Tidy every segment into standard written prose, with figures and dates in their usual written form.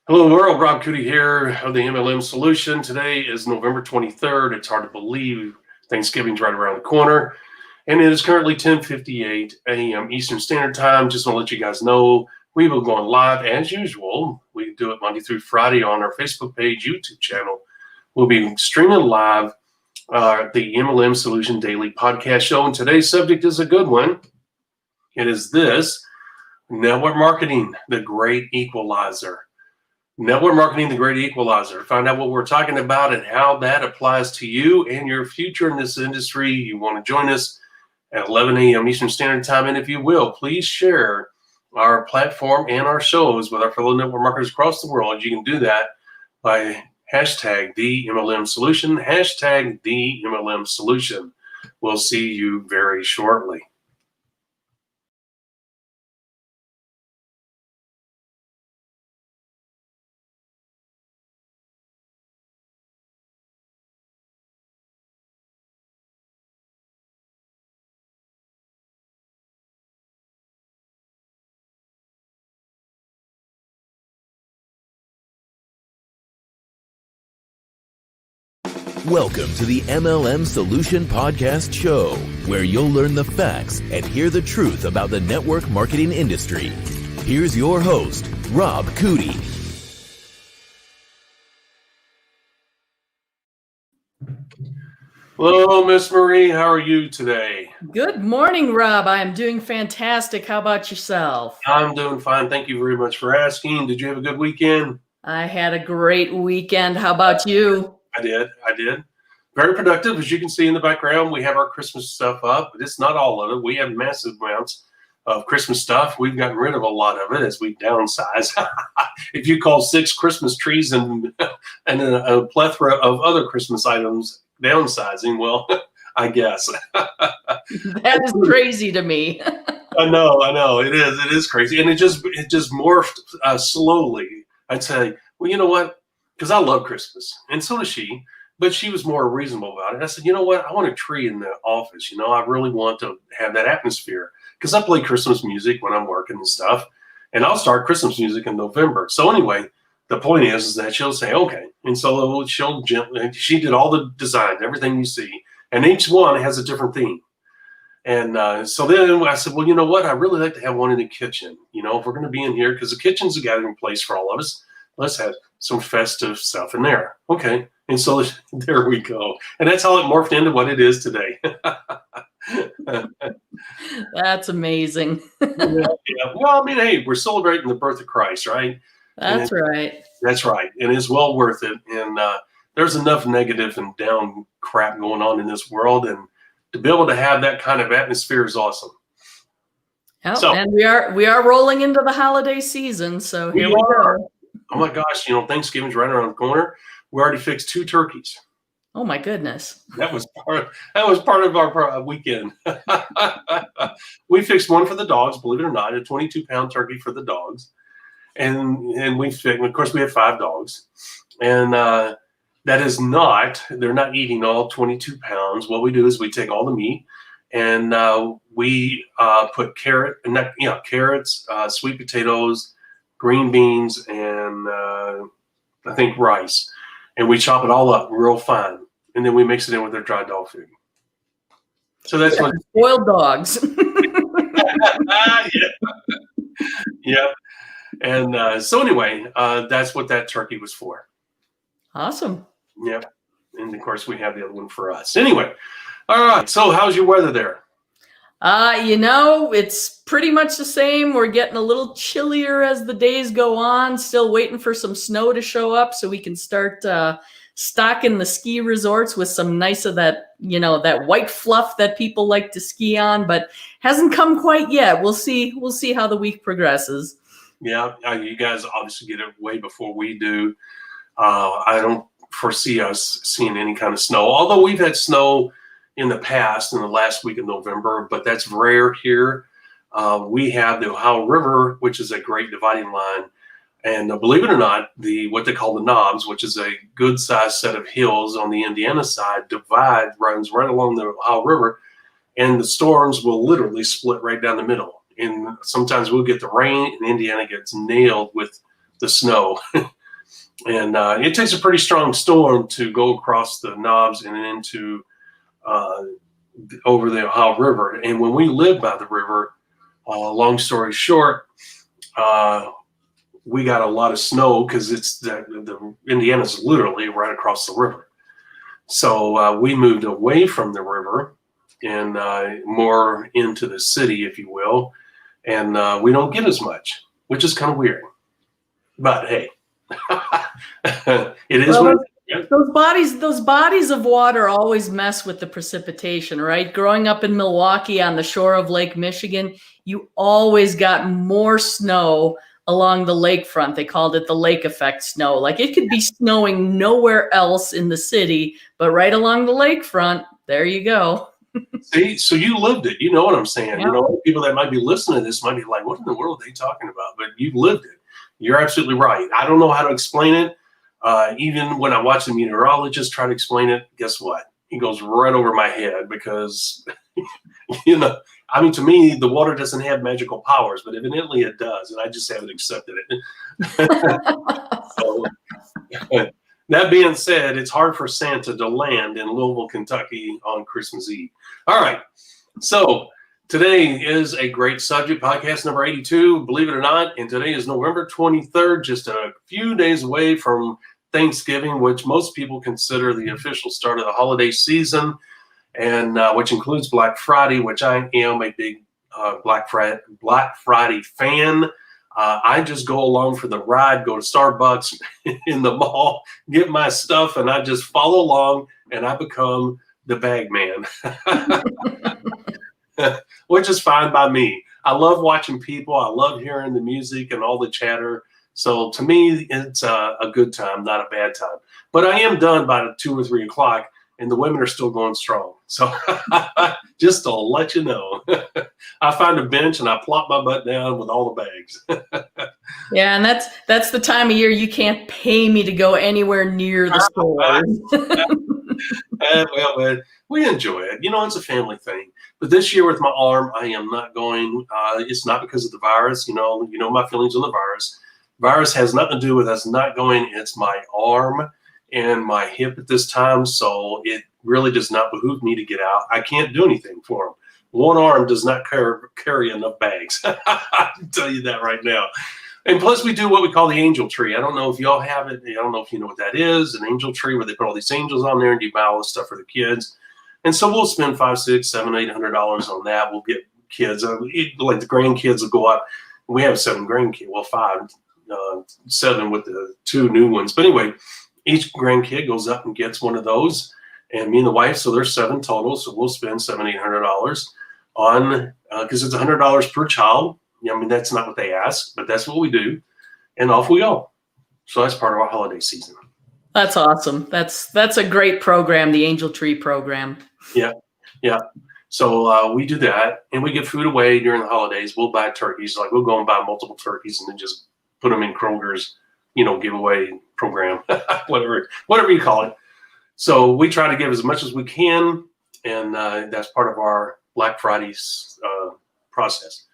Hello world, Rob Cootie here of the MLM Solution. Today is November 23rd. It's hard to believe Thanksgiving's right around the corner. And it is currently 10:58 a.m. Eastern Standard Time. Just want to let you guys know we will go on live as usual. We do it Monday through Friday on our Facebook page, YouTube channel. We'll be streaming live the MLM Solution Daily Podcast Show. And today's subject is a good one. It is this: network marketing, the great equalizer. Network marketing, the great equalizer. Find out what we're talking about and how that applies to you and your future in this industry. You want to join us at 11 a.m. Eastern Standard Time. And if you will, please share our platform and our shows with our fellow network marketers across the world. You can do that by hashtag TheMLM Solution, hashtag TheMLM Solution. We'll see you very shortly. Welcome to the MLM Solution Podcast Show, where you'll learn the facts and hear the truth about the network marketing industry. Here's your host, Rob Cootie. Hello, Miss Marie. How are you today? Good morning, Rob. I am doing fantastic. How about yourself? I'm doing fine. Thank you very much for asking. Did you have a good weekend? I had a great weekend. How about you? I did. Very productive. As you can see in the background, we have our Christmas stuff up, but it's not all of it. We have massive amounts of Christmas stuff. We've gotten rid of a lot of it as we downsize. If you call 6 Christmas trees and a plethora of other Christmas items downsizing, well, I guess. That is crazy to me. I know. It is crazy. And it just morphed slowly. I'd say, well, you know what? Because I love Christmas, and so does she, but she was more reasonable about it. I said, you know what? I want a tree in the office. I really want to have that atmosphere because I play Christmas music when I'm working and stuff, and I'll start Christmas music in November. So anyway, the point is that she'll say, okay. And so she did all the designs, everything you see, and each one has a different theme. And so then I said, well, you know what? I really like to have one in the kitchen. If we're going to be in here, because the kitchen's a gathering place for all of us, let's have some festive stuff in there. Okay. And so there we go. And that's how it morphed into what it is today. That's amazing. Yeah. Well, I mean, hey, we're celebrating the birth of Christ, right? That's right. That's right. And it's well worth it. And there's enough negative and down crap going on in this world. And to be able to have that kind of atmosphere is awesome. Yep. So, and we are rolling into the holiday season. So here we go. Oh my gosh, Thanksgiving's right around the corner. We already fixed 2 turkeys. Oh my goodness. That was part of our weekend. We fixed one for the dogs, believe it or not, a 22-pound turkey for the dogs. And we fixed, of course, we have 5 dogs. And they're not eating all 22 pounds. What we do is we take all the meat and we put carrots, sweet potatoes, green beans, and I think rice. And we chop it all up real fine. And then we mix it in with their dry dog food. So that's what spoiled dogs. Yeah. And so anyway, that's what that turkey was for. Awesome. Yeah. And of course we have the other one for us. Anyway. All right. So how's your weather there? It's pretty much the same. We're getting a little chillier as the days go on. Still waiting for some snow to show up so we can start stocking the ski resorts with some nice of that, that white fluff that people like to ski on, but hasn't come quite yet. We'll see how the week progresses. Yeah, you guys obviously get it way before we do. I don't foresee us seeing any kind of snow, although we've had snow in the past, in the last week of November, but that's rare here. We have the Ohio River, which is a great dividing line. And believe it or not, what they call the knobs, which is a good sized set of hills on the Indiana side, runs right along the Ohio River. And the storms will literally split right down the middle. And sometimes we'll get the rain and Indiana gets nailed with the snow. And it takes a pretty strong storm to go across the knobs and into over the Ohio River. And when we live by the river, long story short, we got a lot of snow because it's the Indiana's literally right across the river. So we moved away from the river and more into the city, if you will. And we don't get as much, which is kind of weird. But hey, it is Well, what it is. those bodies of water always mess with the precipitation, right? Growing up in Milwaukee on the shore of Lake Michigan, you always got more snow along the lakefront. They called it the lake effect snow. Like it could be snowing nowhere else in the city, but right along the lakefront, there you go. See, so you lived it. You know what I'm saying. Yeah. You know, people that might be listening to this might be like, what in the world are they talking about? But you lived it. You're absolutely right. I don't know how to explain it. Even when I watch the meteorologist try to explain it, guess what? He goes right over my head because, you know, I mean, to me, the water doesn't have magical powers, but evidently it does. And I just haven't accepted it. So, that being said, it's hard for Santa to land in Louisville, Kentucky on Christmas Eve. All right. So today is a great subject, podcast number 82, believe it or not. And today is November 23rd, just a few days away from Thanksgiving, which most people consider the official start of the holiday season, and which includes Black Friday, which I am a big Black Friday fan. I just go along for the ride, go to Starbucks in the mall, get my stuff, and I just follow along, and I become the bag man, which is fine by me. I love watching people. I love hearing the music and all the chatter. So to me, it's a good time, not a bad time. But I am done by 2 or 3 o'clock, and the women are still going strong. So just to let you know, I find a bench and I plop my butt down with all the bags. Yeah, and that's the time of year you can't pay me to go anywhere near the store. Well, we enjoy it. You know, it's a family thing. But this year with my arm, I am not going. It's not because of the virus. You know my feelings on the virus. Virus has nothing to do with us not going. It's my arm and my hip at this time. So it really does not behoove me to get out. I can't do anything for them. One arm does not carry enough bags. I can tell you that right now. And plus we do what we call the angel tree. I don't know if y'all have it. I don't know if you know what that is, an angel tree where they put all these angels on there and you buy all this stuff for the kids. And so we'll spend $500, $600, $700, $800 on that. We'll get kids, like the grandkids will go out. We have 7 grandkids, well, 5, 7 with the 2 new ones. But anyway, each grandkid goes up and gets one of those, and me and the wife, so there's 7 total. So we'll spend $700, $800 on, because it's $100 per child. I mean, that's not what they ask, but that's what we do, and off we go. So that's part of our holiday season. That's awesome. That's a great program, the Angel Tree program. Yeah. So we do that, and we give food away during the holidays. We'll buy turkeys. Like we'll go and buy multiple turkeys and then just put them in Kroger's, giveaway program, whatever you call it. So we try to give as much as we can, and that's part of our Black Friday's process.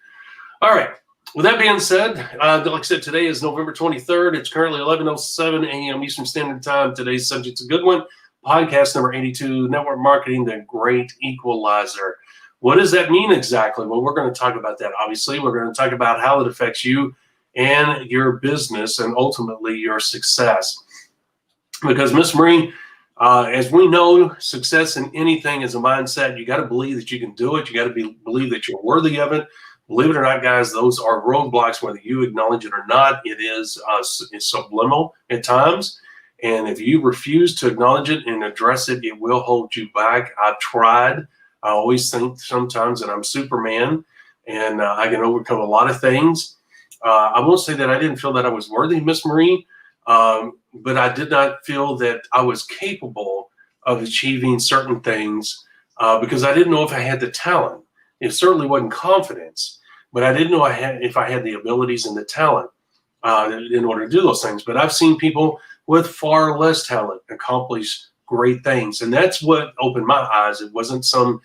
All right. With that being said, like I said, today is November 23rd. It's currently 11:07 a.m. Eastern Standard Time. Today's subject's a good one. Podcast number 82, Network Marketing, the Great Equalizer. What does that mean exactly? Well, we're going to talk about that, obviously. We're going to talk about how it affects you and your business and ultimately your success. Because, Miss Marie, as we know, success in anything is a mindset. You got to believe that you can do it. You got to believe that you're worthy of it. Believe it or not, guys, those are roadblocks, whether you acknowledge it or not. It is it's subliminal at times. And if you refuse to acknowledge it and address it, it will hold you back. I've tried. I always think sometimes that I'm Superman and I can overcome a lot of things. I won't say that I didn't feel that I was worthy, Miss Marie, but I did not feel that I was capable of achieving certain things because I didn't know if I had the talent. It certainly wasn't confidence, but I didn't know if I had the abilities and the talent in order to do those things. But I've seen people with far less talent accomplish great things, and that's what opened my eyes. It wasn't some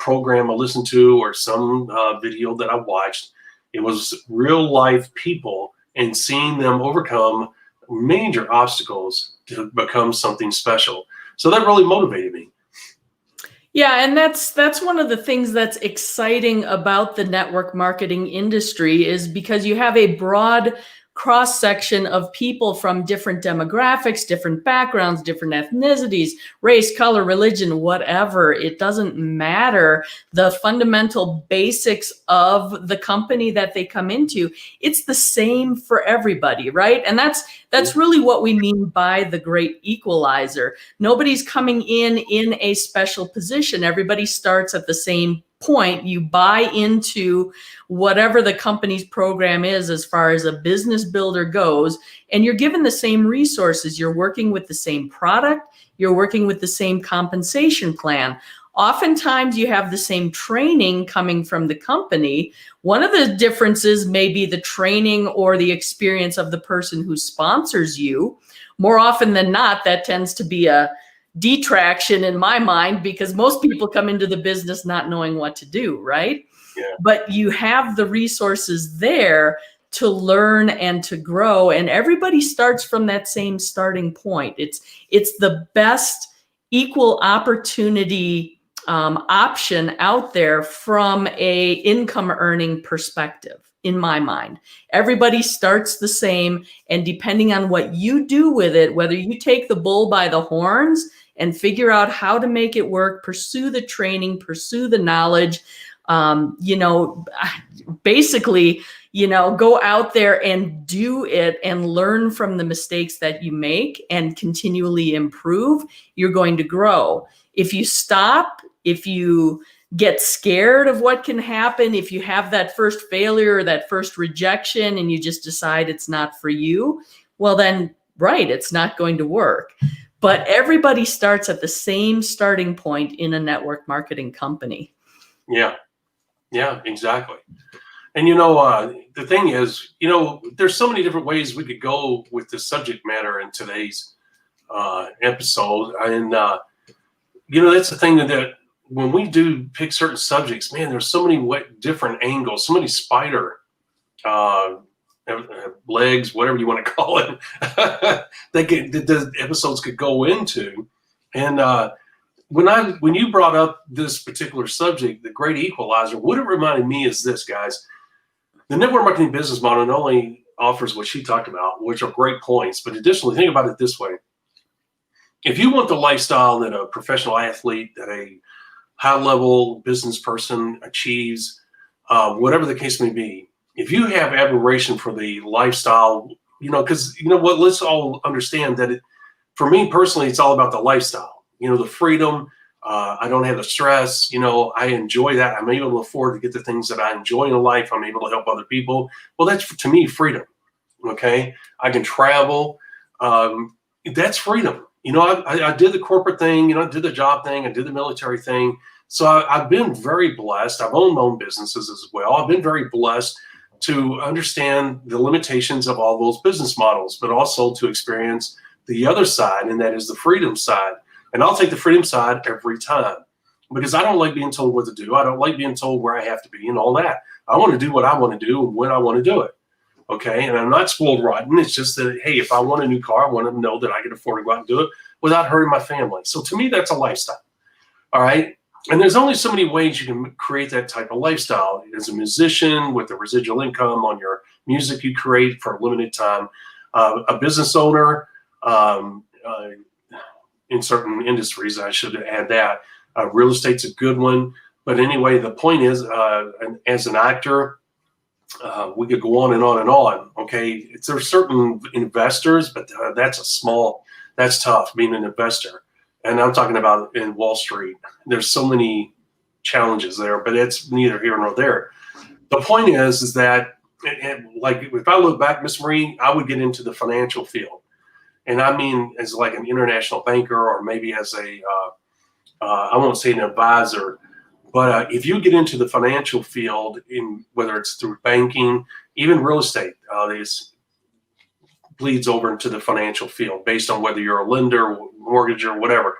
program I listened to or some video that I watched. It was real life people and seeing them overcome major obstacles to become something special. So that really motivated me. Yeah, and that's one of the things that's exciting about the network marketing industry, is because you have a broad cross section of people from different demographics, different backgrounds, different ethnicities, race, color, religion, whatever. It doesn't matter. The fundamental basics of the company that they come into, it's the same for everybody, right? And that's really what we mean by the great equalizer. Nobody's coming in a special position. Everybody starts at the same point. You buy into whatever the company's program is as far as a business builder goes, and you're given the same resources. You're working with the same product. You're working with the same compensation plan. Oftentimes you have the same training coming from the company. One of the differences may be the training or the experience of the person who sponsors you. More often than not, that tends to be a detraction in my mind, because most people come into the business not knowing what to do, right? Yeah. But you have the resources there to learn and to grow, and everybody starts from that same starting point. It's the best equal opportunity option out there from a income earning perspective, in my mind. Everybody starts the same, and depending on what you do with it, whether you take the bull by the horns and figure out how to make it work, pursue the training, pursue the knowledge, basically, go out there and do it and learn from the mistakes that you make and continually improve, you're going to grow. If you stop, if you get scared of what can happen, if you have that first failure or that first rejection and you just decide it's not for you, well then, right, it's not going to work. But everybody starts at the same starting point in a network marketing company. Yeah, exactly. And the thing is, there's so many different ways we could go with the subject matter in today's episode. And that's the thing that when we do pick certain subjects, man, there's so many different angles, so many spider legs, whatever you want to call it, that the episodes could go into. And when you brought up this particular subject, the great equalizer, what it reminded me is this, guys. The network marketing business model not only offers what she talked about, which are great points, but additionally, think about it this way. If you want the lifestyle that a professional athlete, that a high-level business person achieves, whatever the case may be, if you have admiration for the lifestyle, because what, let's all understand that for me personally, it's all about the lifestyle, the freedom. I don't have the stress, I enjoy that. I'm able to afford to get the things that I enjoy in life. I'm able to help other people. Well, that's to me freedom. Okay. I can travel. That's freedom. I did the corporate thing, I did the job thing, I did the military thing. So I've been very blessed. I've owned my own businesses as well. I've been very blessed to understand the limitations of all those business models, but also to experience the other side, and that is the freedom side. And I'll take the freedom side every time, because I don't like being told what to do. I don't like being told where I have to be and all that. I want to do what I want to do and when I want to do it. Okay. And I'm not spoiled rotten. It's just that, hey, if I want a new car, I want to know that I can afford to go out and do it without hurting my family. So to me, that's a lifestyle. All right. And there's only so many ways you can create that type of lifestyle. As a musician with a residual income on your music you create for a limited time, a business owner, in certain industries, I should add that. Real estate's a good one. But anyway, the point is, as an actor, we could go on and on and on. Okay, there are certain investors, but that's tough being an investor. And I'm talking about in Wall Street. There's so many challenges there, but it's neither here nor there. The point is that, like, if I look back, Miss Marie, I would get into the financial field. And I mean, as like an international banker, or maybe as I won't say an advisor, but if you get into the financial field, whether it's through banking, even real estate, this bleeds over into the financial field based on whether you're a lender, mortgager, whatever.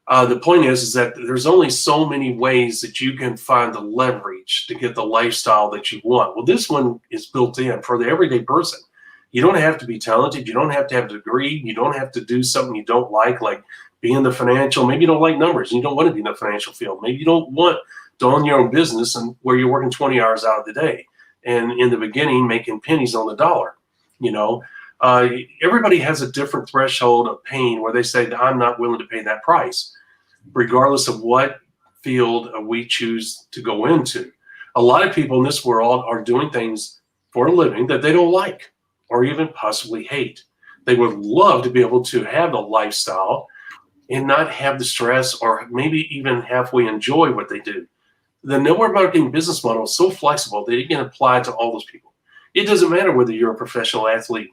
The point is that there's only so many ways that you can find the leverage to get the lifestyle that you want. Well, this one is built in for the everyday person. You don't have to be talented. You don't have to have a degree. You don't have to do something you don't like be in the financial. Maybe you don't like numbers. You don't want to be in the financial field. Maybe you don't want to own your own business and where you're working 20 hours out of the day and in the beginning making pennies on the dollar. Everybody has a different threshold of pain where they say that I'm not willing to pay that price, regardless of what field we choose to go into. A lot of people in this world are doing things for a living that they don't like or even possibly hate. They would love to be able to have the lifestyle and not have the stress or maybe even halfway enjoy what they do. The network marketing business model is so flexible that it can apply to all those people. It doesn't matter whether you're a professional athlete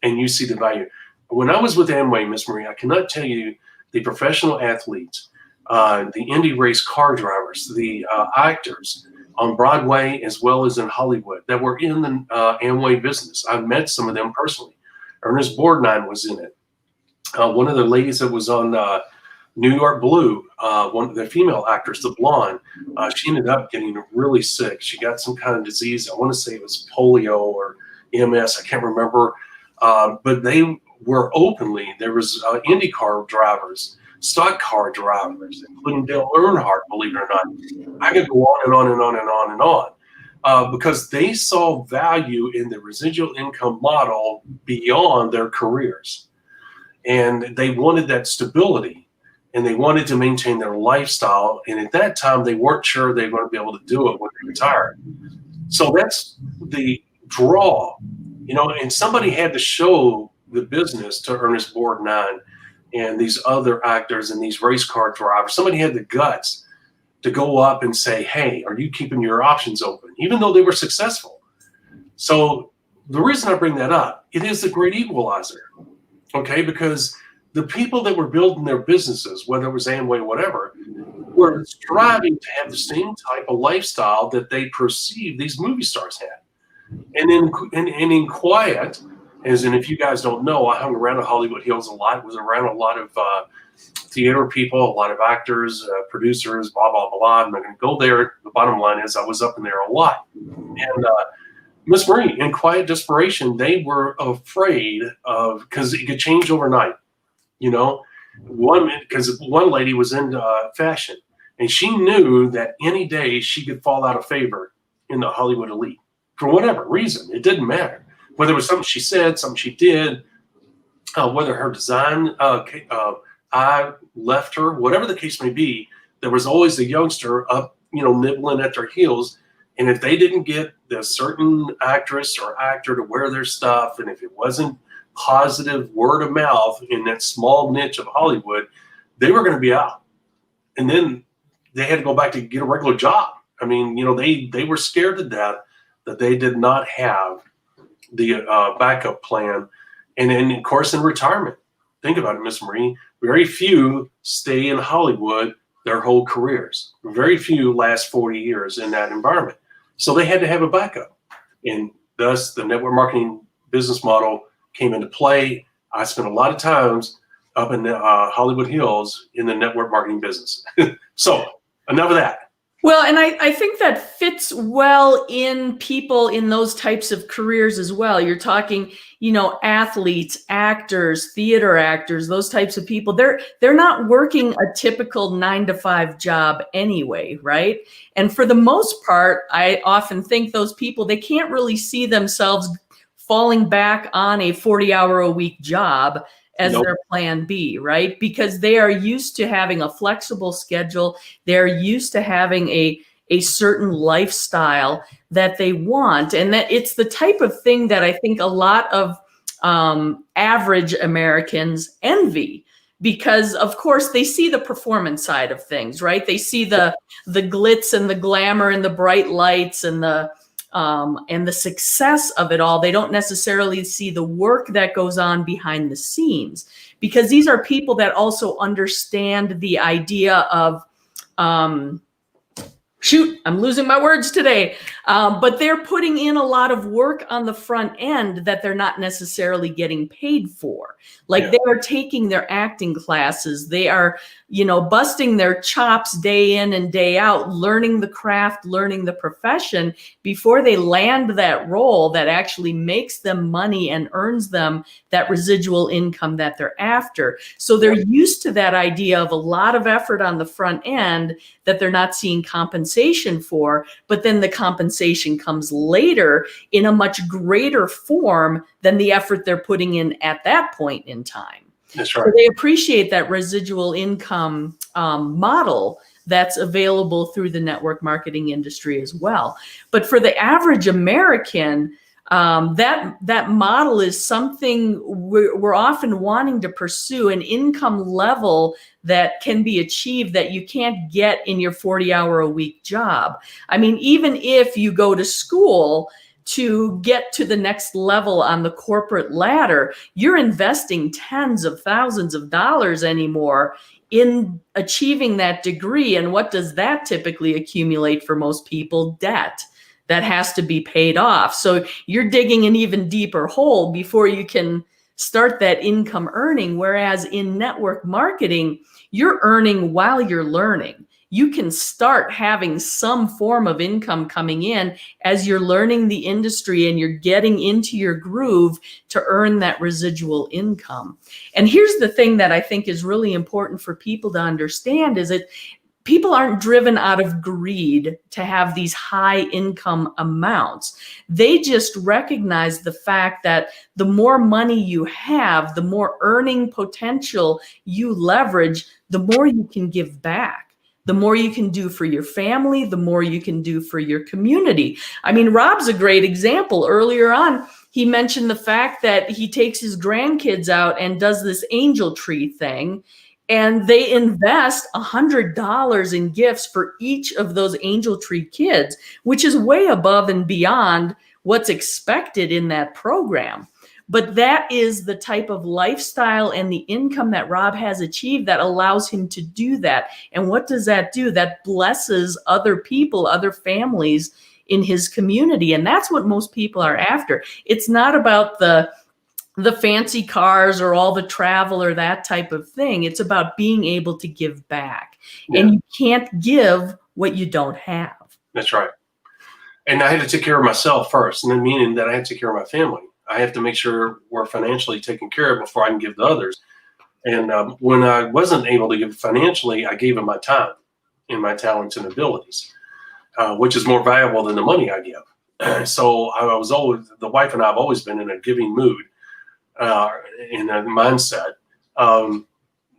and you see the value. When I was with Amway, Miss Marie, I cannot tell you the professional athletes, the Indy race car drivers, the actors on Broadway as well as in Hollywood that were in the Amway business. I've met some of them personally. Ernest Borgnine was in it. One of the ladies that was on New York Blue, one of the female actors, the blonde, she ended up getting really sick. She got some kind of disease. I want to say it was polio or MS. I can't remember. But they were openly, there was IndyCar drivers, stock car drivers, including Dale Earnhardt, believe it or not. I could go on and on and on and on and on because they saw value in the residual income model beyond their careers. And they wanted that stability and they wanted to maintain their lifestyle. And at that time, they weren't sure they were going to be able to do it when they retired. So that's the draw, and somebody had to show the business to Ernest Borgnine and these other actors and these race car drivers. Somebody had the guts to go up and say, hey, are you keeping your options open? Even though they were successful. So the reason I bring that up, it is the great equalizer, okay? Because the people that were building their businesses, whether it was Amway, whatever, were striving to have the same type of lifestyle that they perceived these movie stars had. And in quiet, as in if you guys don't know, I hung around at Hollywood Hills a lot, was around a lot of theater people, a lot of actors, producers, blah, blah, blah. I'm not going to go there. The bottom line is I was up in there a lot. And Miss Marie, in quiet desperation, they were afraid of, because it could change overnight, because one lady was into fashion and she knew that any day she could fall out of favor in the Hollywood elite. For whatever reason, it didn't matter. Whether it was something she said, something she did, whether her design eye left her, whatever the case may be, there was always the youngster up, nibbling at their heels. And if they didn't get the certain actress or actor to wear their stuff, and if it wasn't positive word of mouth in that small niche of Hollywood, they were going to be out. And then they had to go back to get a regular job. I mean, they were scared to death that they did not have the backup plan. And then, of course, in retirement, think about it, Miss Marie, very few stay in Hollywood their whole careers. Very few last 40 years in that environment. So they had to have a backup. And thus, the network marketing business model came into play. I spent a lot of times up in the Hollywood Hills in the network marketing business. So enough of that. Well, and I think that fits well in people in those types of careers as well. You're talking, athletes, actors, theater actors, those types of people. They're not working a typical 9-to-5 job anyway, right? And for the most part, I often think those people, they can't really see themselves falling back on a 40-hour-a-week job as their plan B, right? Because they are used to having a flexible schedule. They're used to having a certain lifestyle that they want. And that it's the type of thing that I think a lot of average Americans envy, because of course they see the performance side of things, right? They see the glitz and the glamour and the bright lights and the success of it all. They don't necessarily see the work that goes on behind the scenes, because these are people that also understand the idea of Shoot, I'm losing my words today. But they're putting in a lot of work on the front end that they're not necessarily getting paid for. Like they are taking their acting classes. They are, busting their chops day in and day out, learning the craft, learning the profession before they land that role that actually makes them money and earns them that residual income that they're after. So they're used to that idea of a lot of effort on the front end that they're not seeing compensation for, but then the compensation comes later in a much greater form than the effort they're putting in at that point in time. That's right. So they appreciate that residual income model that's available through the network marketing industry as well. But for the average American, that model is something we're often wanting to pursue, an income level that can be achieved that you can't get in your 40-hour-a-week job. I mean, even if you go to school to get to the next level on the corporate ladder, you're investing tens of thousands of dollars anymore in achieving that degree. And what does that typically accumulate for most people? Debt that has to be paid off. So you're digging an even deeper hole before you can start that income earning. Whereas in network marketing, you're earning while you're learning. You can start having some form of income coming in as you're learning the industry and you're getting into your groove to earn that residual income. And here's the thing that I think is really important for people to understand is that people aren't driven out of greed to have these high income amounts. They just recognize the fact that the more money you have, the more earning potential you leverage, the more you can give back. The more you can do for your family, the more you can do for your community. I mean, Rob's a great example. Earlier on, he mentioned the fact that he takes his grandkids out and does this angel tree thing, and they invest $100 in gifts for each of those angel tree kids, which is way above and beyond what's expected in that program. But that is the type of lifestyle and the income that Rob has achieved that allows him to do that. And what does that do? That blesses other people, other families in his community. And that's what most people are after. It's not about the fancy cars or all the travel or that type of thing. It's about being able to give back. Yeah. And you can't give what you don't have. That's right. And I had to take care of myself first, and then meaning that I had to take care of my family. I have to make sure we're financially taken care of before I can give to others. And when I wasn't able to give financially, I gave them my time and my talents and abilities, which is more valuable than the money I give. So the wife and I have always been in a giving mood, in a mindset,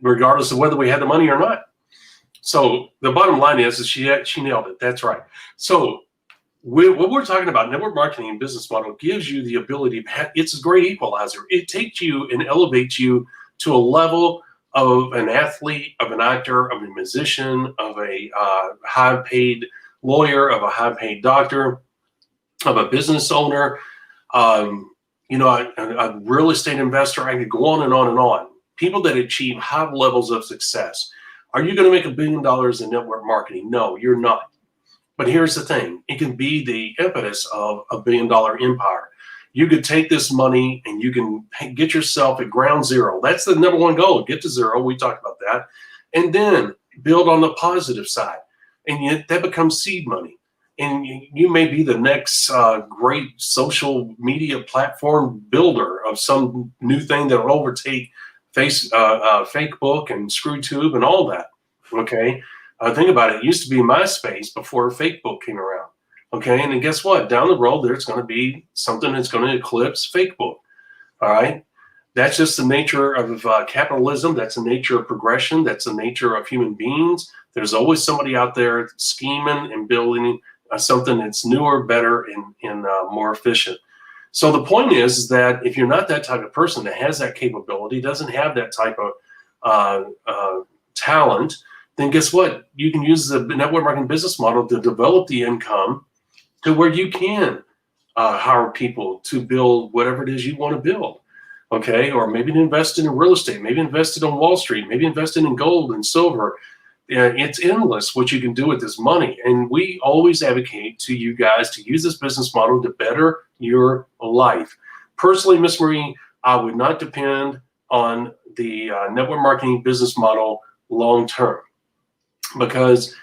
regardless of whether we had the money or not. So the bottom line is she nailed it. That's right. So what we're talking about, network marketing and business model gives you the ability, it's a great equalizer. It takes you and elevates you to a level of an athlete, of an actor, of a musician, of a high-paid lawyer, of a high-paid doctor, of a business owner, a real estate investor. I could go on and on and on. People that achieve high levels of success. Are you going to make $1 billion in network marketing? No, you're not. But here's the thing. It can be the impetus of $1 billion empire. You could take this money and you can get yourself at ground zero. That's the number one goal. Get to zero. We talked about that. And then build on the positive side. And yet that becomes seed money. And you may be the next great social media platform builder of some new thing that will overtake Facebook and ScrewTube and all that. Okay. Think about it. It used to be MySpace before Facebook came around. Okay. And then guess what? Down the road, there's going to be something that's going to eclipse Facebook. All right. That's just the nature of capitalism. That's the nature of progression. That's the nature of human beings. There's always somebody out there scheming and building something that's newer, better, and more efficient. So the point is that if you're not that type of person that has that capability, doesn't have that type of talent, then guess what? You can use the network marketing business model to develop the income to where you can hire people to build whatever it is you want to build. Okay, or maybe invest in real estate, maybe invest it on Wall Street, maybe invest in gold and silver. It's endless what you can do with this money. And we always advocate to you guys to use this business model to better your life. Personally, Miss Marie, I would not depend on the network marketing business model long term, because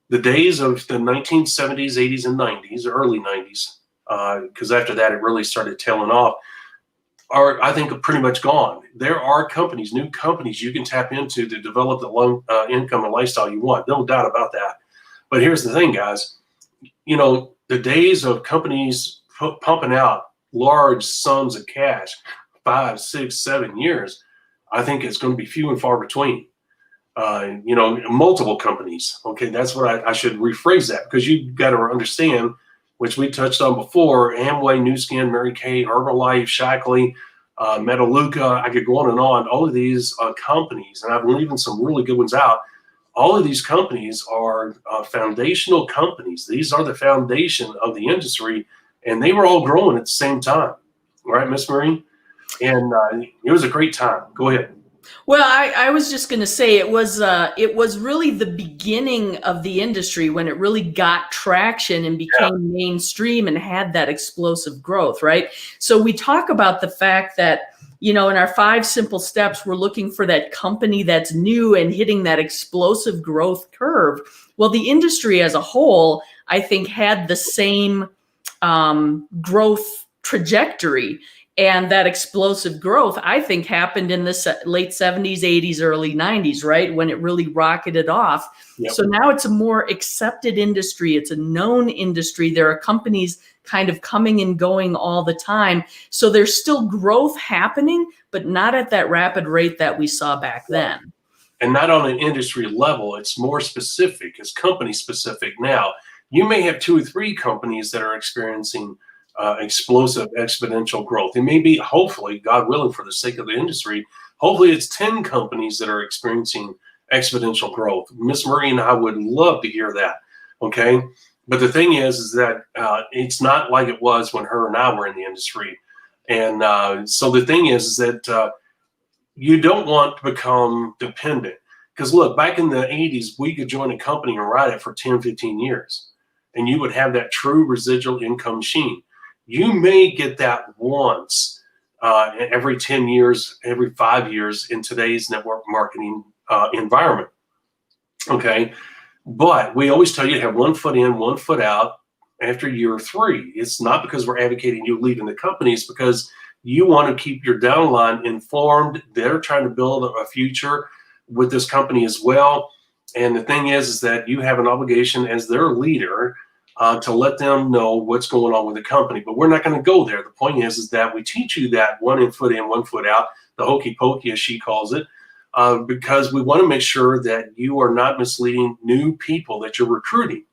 the days of the 1970s, 80s, and 90s, early 90s, because after that it really started tailing off, are, I think, pretty much gone. There are companies, new companies you can tap into to develop the low income and lifestyle you want. No doubt about that. But here's the thing, guys. You know, the days of companies pumping out large sums of cash, 5, 6, 7 years, I think it's going to be few and far between. You know, multiple companies. Okay, that's what I should rephrase that, because you got to understand, which we touched on before, Amway, Nu Skin, Mary Kay, Herbalife, Shackley, Metaluca, I could go on and on. All of these companies, and I'm leaving some really good ones out, all of these companies are foundational companies. These are the foundation of the industry, and they were all growing at the same time. Right, Miss Marie? And it was a great time. Go ahead. Well, I was just going to say it was really the beginning of the industry when it really got traction and became mainstream and had that explosive growth, right? So we talk about the fact that, you know, in our 5 simple steps, we're looking for that company that's new and hitting that explosive growth curve. Well, the industry as a whole, I think, had the same growth trajectory. And that explosive growth, I think, happened in the late 70s, 80s, early 90s, right? When it really rocketed off. Yep. So now it's a more accepted industry. It's a known industry. There are companies kind of coming and going all the time. So there's still growth happening, but not at that rapid rate that we saw back then. And not on an industry level. It's more specific. It's company specific now. You may have 2 or 3 companies that are experiencing explosive exponential growth. It may be, hopefully, God willing, for the sake of the industry, hopefully it's 10 companies that are experiencing exponential growth. Miss Marie and I would love to hear that. Okay. But the thing is that it's not like it was when her and I were in the industry. And so the thing is that you don't want to become dependent. Because look, back in the 80s, we could join a company and ride it for 10, 15 years. And you would have that true residual income machine. You may get that once every 10 years, every 5 years in today's network marketing environment. Okay. But we always tell you to have 1 foot in, 1 foot out after year 3. It's not because we're advocating you leaving the company. It's because you want to keep your downline informed. They're trying to build a future with this company as well. And the thing is that you have an obligation as their leader to let them know what's going on with the company. But we're not going to go there. The point is that we teach you that 1 foot in, 1 foot out, the hokey pokey, as she calls it, because we want to make sure that you are not misleading new people that you're recruiting.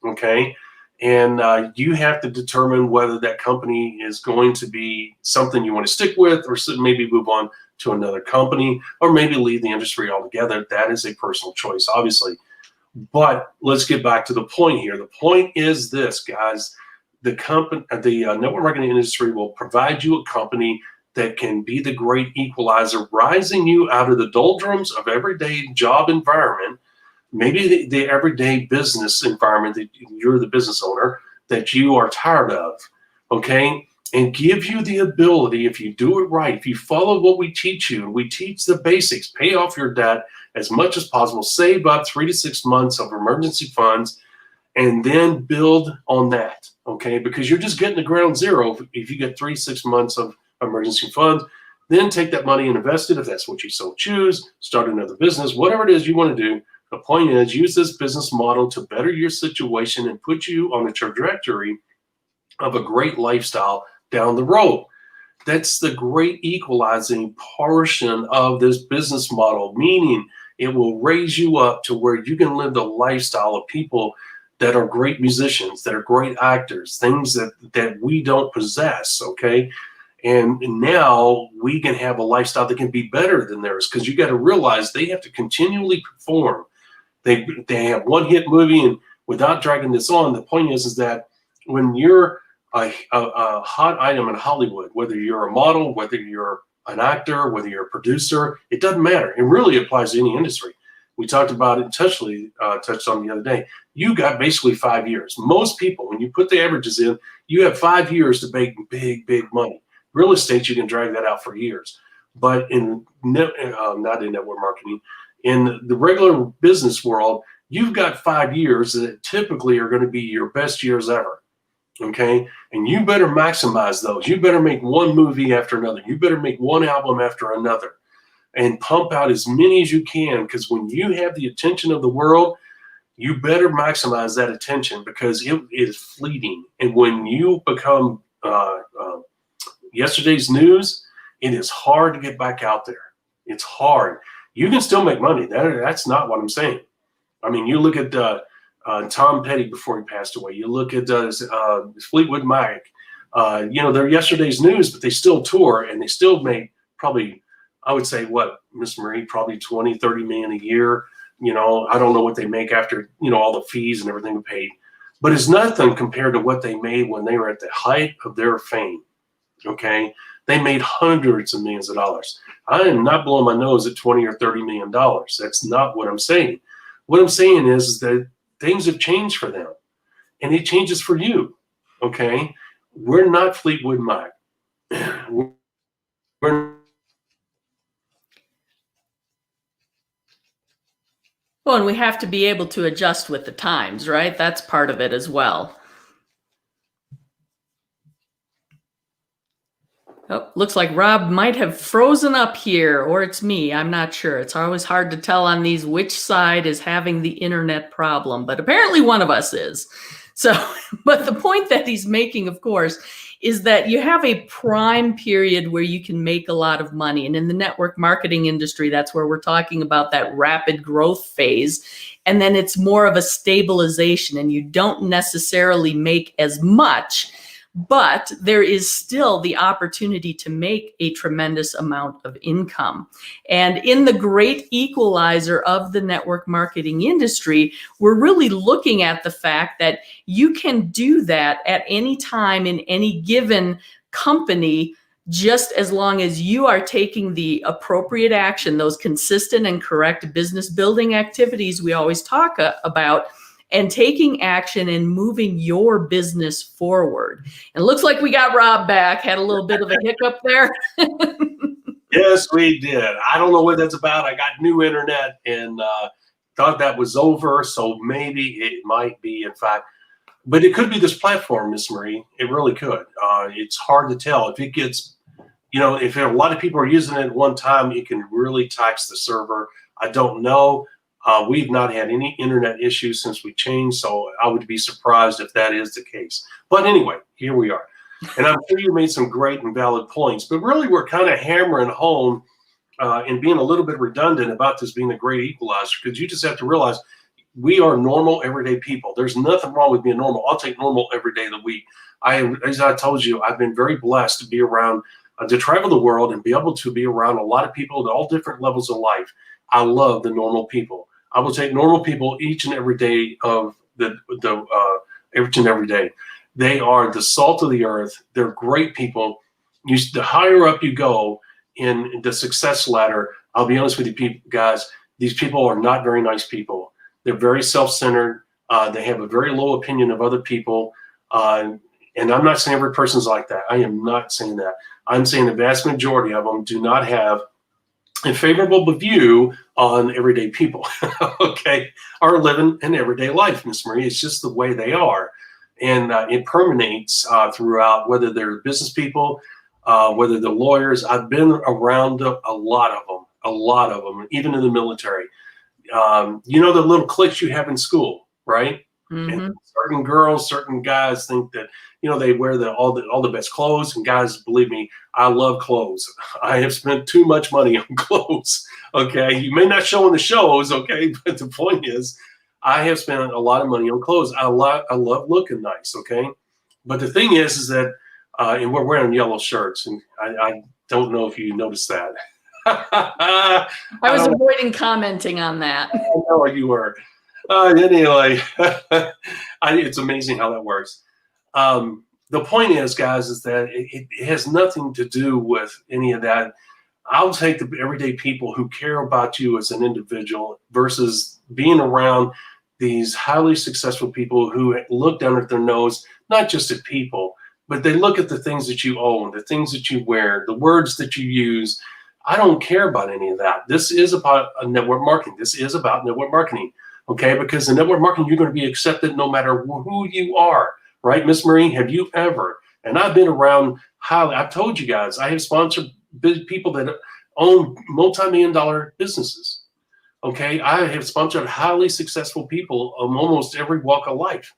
Okay. And you have to determine whether that company is going to be something you want to stick with, or maybe move on to another company, or maybe leave the industry altogether. That is a personal choice, obviously. But let's get back to the point here. The point is this, guys: the network marketing industry will provide you a company that can be the great equalizer, rising you out of the doldrums of everyday job environment, maybe the everyday business environment that you're the business owner that you are tired of, okay? And give you the ability, if you do it right, if you follow what we teach you, we teach the basics, pay off your debt as much as possible, save about 3 to 6 months of emergency funds, and then build on that, okay? Because you're just getting to ground zero if you get 3 to 6 months of emergency funds. Then take that money and invest it if that's what you so choose, start another business, whatever it is you want to do. The point is, use this business model to better your situation and put you on a trajectory of a great lifestyle down the road. That's the great equalizing portion of this business model, meaning it will raise you up to where you can live the lifestyle of people that are great musicians, that are great actors, things that we don't possess, okay? And now we can have a lifestyle that can be better than theirs, because you got to realize they have to continually perform. They have one hit movie, and without dragging this on, the point is that when you're a hot item in Hollywood, whether you're a model, whether you're an actor, whether you're a producer, it doesn't matter. It really applies to any industry. We talked about it, touched on the other day. You got basically 5 years. Most people, when you put the averages in, you have 5 years to make big money. Real estate, you can drag that out for years. But not in network marketing, in the regular business world, you've got 5 years that typically are going to be your best years ever. Okay. And you better maximize those. You better make one movie after another. You better make one album after another and pump out as many as you can. Because when you have the attention of the world, you better maximize that attention because it is fleeting. And when you become yesterday's news, it is hard to get back out there. It's hard. You can still make money. That's not what I'm saying. I mean, you look at Tom Petty before he passed away. You look at Fleetwood Mac. They're yesterday's news, but they still tour and they still make probably, I would say, what, Miss Marie, probably 20, 30 million a year. I don't know what they make after, all the fees and everything paid. But it's nothing compared to what they made when they were at the height of their fame. Okay? They made hundreds of millions of dollars. I am not blowing my nose at 20 or 30 million dollars. That's not what I'm saying. What I'm saying is that things have changed for them, and it changes for you. Okay, we're not Fleetwood Mac. We're Well, and we have to be able to adjust with the times, right? That's part of it as well. Oh, looks like Rob might have frozen up here, or it's me. I'm not sure. It's always hard to tell on these which side is having the internet problem, but apparently one of us is. So, but the point that he's making, of course, is that you have a prime period where you can make a lot of money. And in the network marketing industry, that's where we're talking about that rapid growth phase. And then it's more of a stabilization, and you don't necessarily make as much, but there is still the opportunity to make a tremendous amount of income. And in the great equalizer of the network marketing industry, we're really looking at the fact that you can do that at any time in any given company, just as long as you are taking the appropriate action, those consistent and correct business building activities we always talk about, and taking action and moving your business forward. And it looks like we got Rob back. Had a little bit of a hiccup there. Yes, we did. I don't know what that's about. I got new internet and thought that was over. So maybe it might be, in fact. But it could be this platform, Miss Marie. It really could. It's hard to tell. If it gets, if a lot of people are using it at one time, it can really tax the server. I don't know. We've not had any internet issues since we changed, so I would be surprised if that is the case. But anyway, here we are. And I'm sure you made some great and valid points, but really we're kind of hammering home and being a little bit redundant about this being a great equalizer, because you just have to realize we are normal, everyday people. There's nothing wrong with being normal. I'll take normal every day of the week. As I told you, I've been very blessed to be around, to travel the world and be able to be around a lot of people at all different levels of life. I love the normal people. I will take normal people each and every day of each and every day. They are the salt of the earth. They're great people. The higher up you go in the success ladder, I'll be honest with you, guys, these people are not very nice people. They're very self-centered. They have a very low opinion of other people. And I'm not saying every person's like that. I am not saying that. I'm saying the vast majority of them do not have a favorable view on everyday people, okay, are living an everyday life, Miss Marie. It's just the way they are. And it permeates throughout, whether they're business people, whether they're lawyers. I've been around a lot of them, even in the military. The little cliques you have in school, right? Mm-hmm. And certain girls, certain guys think that, they wear all the best clothes. And guys, believe me, I love clothes. I have spent too much money on clothes. Okay, you may not show in the shows. Okay, but the point is, I have spent a lot of money on clothes. I love looking nice. Okay, but the thing is that, and we're wearing yellow shirts, and I don't know if you noticed that. I was avoiding commenting on that. I know you were. Anyway, it's amazing how that works. The point is, guys, is that it has nothing to do with any of that. I'll take the everyday people who care about you as an individual versus being around these highly successful people who look down at their nose, not just at people, but they look at the things that you own, the things that you wear, the words that you use. I don't care about any of that. This is about network marketing. This is about network marketing, okay? Because in network marketing, you're going to be accepted no matter who you are, right? Miss Marie, have you ever, and I've been around highly, I've told you guys, I have sponsored people that own multi-million-dollar businesses, okay? I have sponsored highly successful people of almost every walk of life.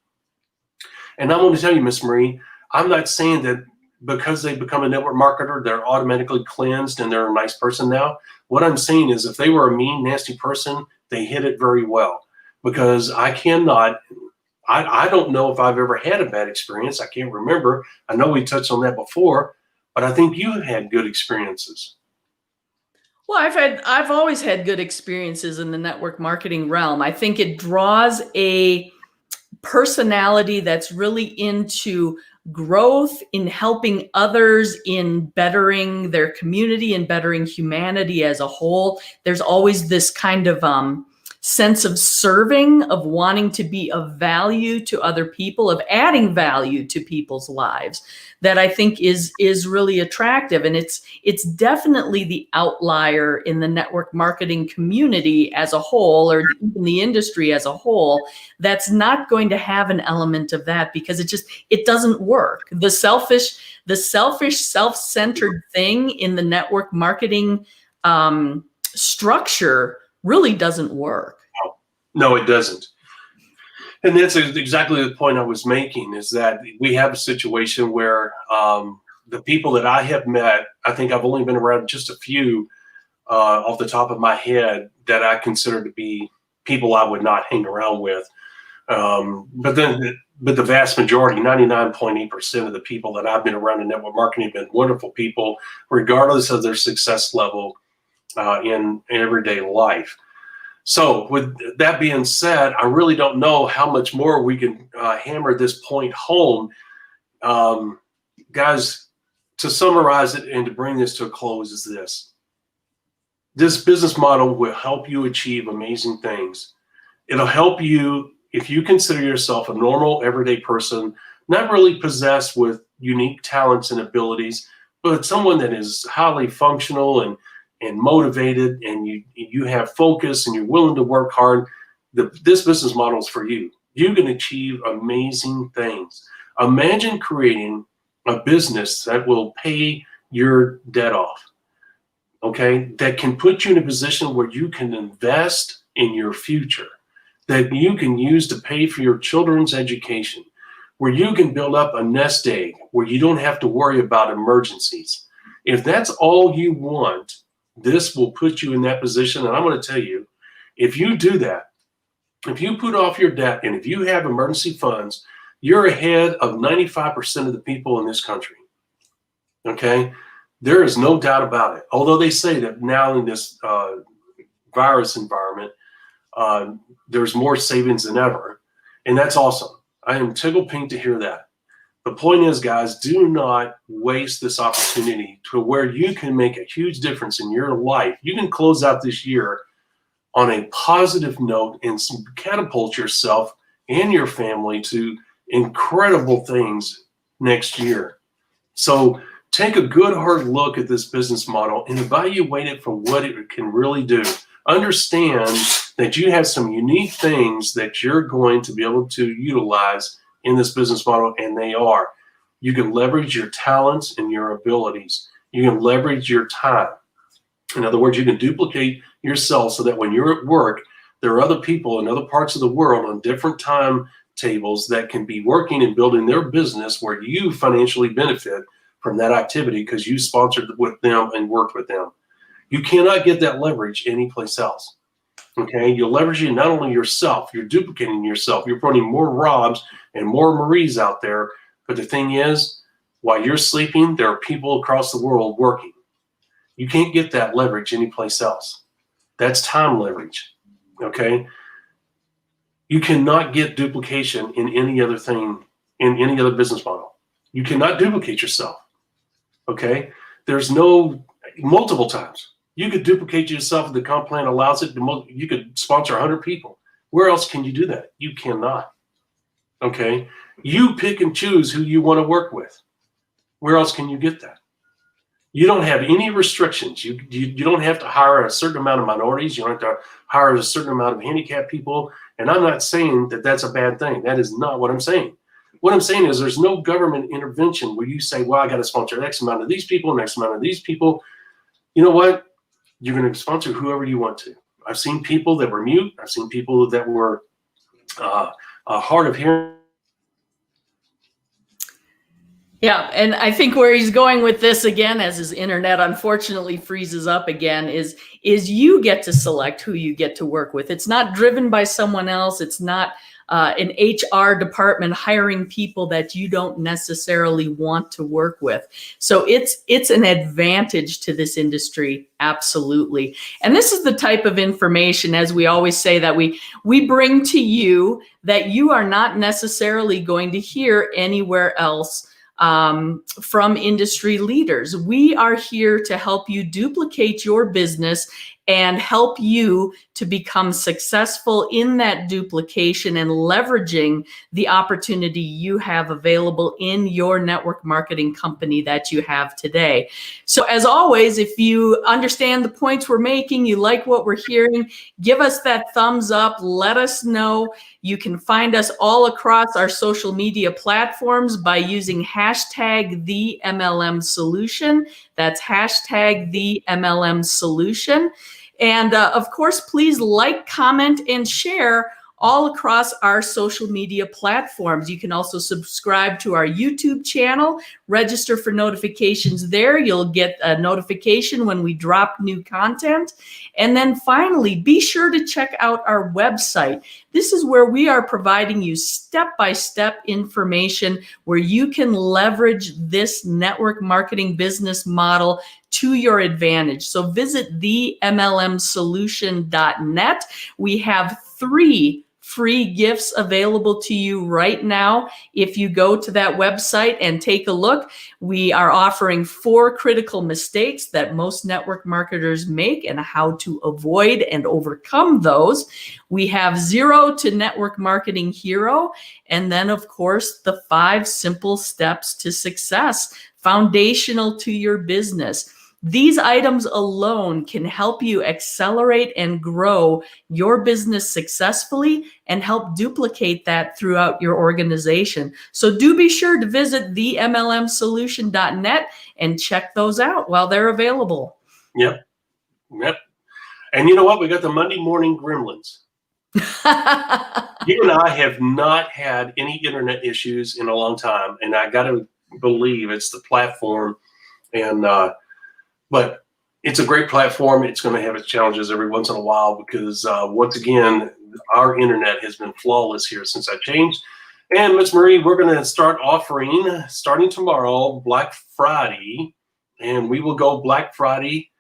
And I'm going to tell you, Miss Marie, I'm not saying that because they become a network marketer, they're automatically cleansed and they're a nice person now. What I'm saying is if they were a mean, nasty person, they hid it very well. Because I don't know if I've ever had a bad experience. I can't remember. I know we touched on that before, but I think you had good experiences. Well, I've always had good experiences in the network marketing realm. I think it draws a personality that's really into growth, in helping others, in bettering their community and bettering humanity as a whole. There's always this kind of sense of serving, of wanting to be of value to other people, of adding value to people's lives, that I think is really attractive. And it's definitely the outlier in the network marketing community as a whole, or even the industry as a whole, that's not going to have an element of that, because it doesn't work. The selfish, self-centered thing in the network marketing structure really doesn't work. No, it doesn't. And that's exactly the point I was making, is that we have a situation where the people that I have met, I think I've only been around just a few off the top of my head that I consider to be people I would not hang around with. But the vast majority, 99.8% of the people that I've been around in network marketing have been wonderful people, regardless of their success level in everyday life. So with that being said, I really don't know how much more we can hammer this point home. Guys, to summarize it and to bring this to a close is this. This business model will help you achieve amazing things. It'll help you if you consider yourself a normal, everyday person, not really possessed with unique talents and abilities, but someone that is highly functional and motivated, and you have focus and you're willing to work hard. This business model is for you. You can achieve amazing things. Imagine creating a business that will pay your debt off, okay? That can put you in a position where you can invest in your future, that you can use to pay for your children's education, where you can build up a nest egg, where you don't have to worry about emergencies. If that's all you want, this will put you in that position. And I'm going to tell you, if you do that, if you put off your debt and if you have emergency funds, you're ahead of 95% of the people in this country. Okay? There is no doubt about it. Although they say that now in this virus environment, there's more savings than ever. And that's awesome. I am tickled pink to hear that. The point is, guys, do not waste this opportunity to where you can make a huge difference in your life. You can close out this year on a positive note and catapult yourself and your family to incredible things next year. So take a good hard look at this business model and evaluate it for what it can really do. Understand that you have some unique things that you're going to be able to utilize in this business model, and they are. You can leverage your talents and your abilities. You can leverage your time. In other words, you can duplicate yourself so that when you're at work, there are other people in other parts of the world on different time tables that can be working and building their business where you financially benefit from that activity because you sponsored with them and worked with them. You cannot get that leverage anyplace else. Okay, you're leveraging not only yourself, you're duplicating yourself, you're putting more Robs and more Maries out there. But the thing is, while you're sleeping, there are people across the world working. You can't get that leverage anyplace else. That's time leverage. Okay, you cannot get duplication in any other thing, in any other business model. You cannot duplicate yourself. Okay, there's no multiple times. You could duplicate yourself if the comp plan allows it. You could sponsor 100 people. Where else can you do that? You cannot. Okay? You pick and choose who you want to work with. Where else can you get that? You don't have any restrictions. You don't have to hire a certain amount of minorities. You don't have to hire a certain amount of handicapped people. And I'm not saying that that's a bad thing. That is not what I'm saying. What I'm saying is there's no government intervention where you say, well, I got to sponsor X amount of these people and X amount of these people. You know what? You're going to sponsor whoever you want to. I've seen people that were mute. I've seen people that were hard of hearing. Yeah, and I think where he's going with this again, as his internet unfortunately freezes up again, is you get to select who you get to work with. It's not driven by someone else. It's not an HR department hiring people that you don't necessarily want to work with. So it's an advantage to this industry, absolutely. And this is the type of information, as we always say, that we bring to you that you are not necessarily going to hear anywhere else from industry leaders. We are here to help you duplicate your business and help you to become successful in that duplication and leveraging the opportunity you have available in your network marketing company that you have today. So as always, if you understand the points we're making, you like what we're hearing, give us that thumbs up, let us know. You can find us all across our social media platforms by using hashtag #TheMLM-solution. That's hashtag #TheMLM-solution. And of course, please like, comment, and share all across our social media platforms. You can also subscribe to our YouTube channel, register for notifications there. You'll get a notification when we drop new content. And then finally, be sure to check out our website. This is where we are providing you step-by-step information where you can leverage this network marketing business model to your advantage. So visit TheMLMsolution.net. We have 3 free gifts available to you right now. If you go to that website and take a look, we are offering 4 critical mistakes that most network marketers make and how to avoid and overcome those. We have 0 to Network Marketing Hero. And then, of course, the 5 simple steps to success, foundational to your business. These items alone can help you accelerate and grow your business successfully and help duplicate that throughout your organization. So do be sure to visit TheMLMsolution.net and check those out while they're available. Yep. And you know what? We got the Monday morning gremlins. You and I have not had any internet issues in a long time, and I got to believe it's the platform. And but it's a great platform. It's going to have its challenges every once in a while because once again, our internet has been flawless here since I changed. And Ms. Marie, we're going to start offering, starting tomorrow, Black Friday, and we will go Black Friday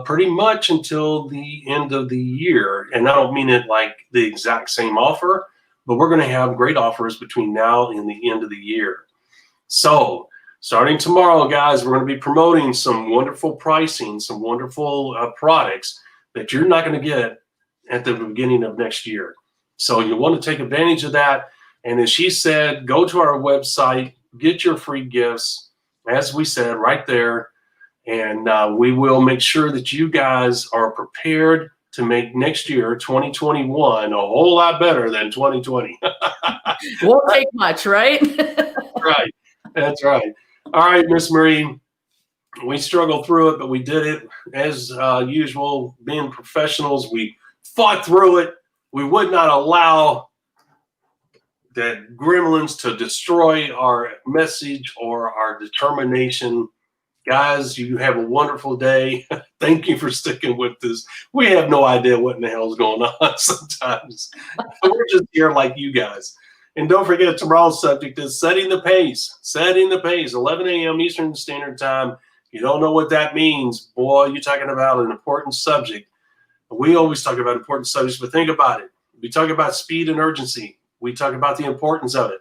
pretty much until the end of the year. And I don't mean it like the exact same offer, but we're going to have great offers between now and the end of the year. So starting tomorrow, guys, we're going to be promoting some wonderful pricing, some wonderful products that you're not going to get at the beginning of next year. So you want to take advantage of that. And as she said, go to our website, get your free gifts, as we said, right there. And we will make sure that you guys are prepared to make next year, 2021, a whole lot better than 2020. Won't take much, right? Right. That's right. All right, Miss Marie, we struggled through it, but we did it as usual. Being professionals, we fought through it. We would not allow that gremlins to destroy our message or our determination. Guys, you have a wonderful day. Thank you for sticking with this. We have no idea what in the hell is going on sometimes. We're just here like you guys. And don't forget, tomorrow's subject is setting the pace. Setting the pace, 11 a.m. Eastern Standard Time. You don't know what that means. Boy, you're talking about an important subject. We always talk about important subjects, but think about it. We talk about speed and urgency. We talk about the importance of it.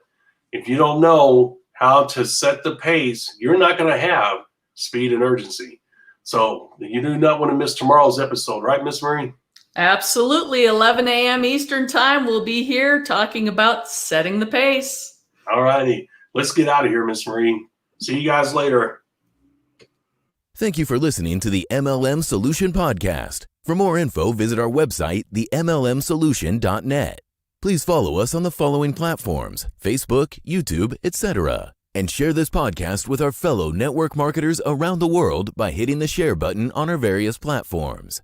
If you don't know how to set the pace, you're not going to have speed and urgency. So you do not want to miss tomorrow's episode, right, Miss Marie? Absolutely. 11 a.m. Eastern Time, we'll be here talking about setting the pace. All righty. Let's get out of here, Miss Marie. See you guys later. Thank you for listening to the MLM Solution Podcast. For more info, visit our website, TheMLM-solution.net. Please follow us on the following platforms: Facebook, YouTube, etc. And share this podcast with our fellow network marketers around the world by hitting the share button on our various platforms.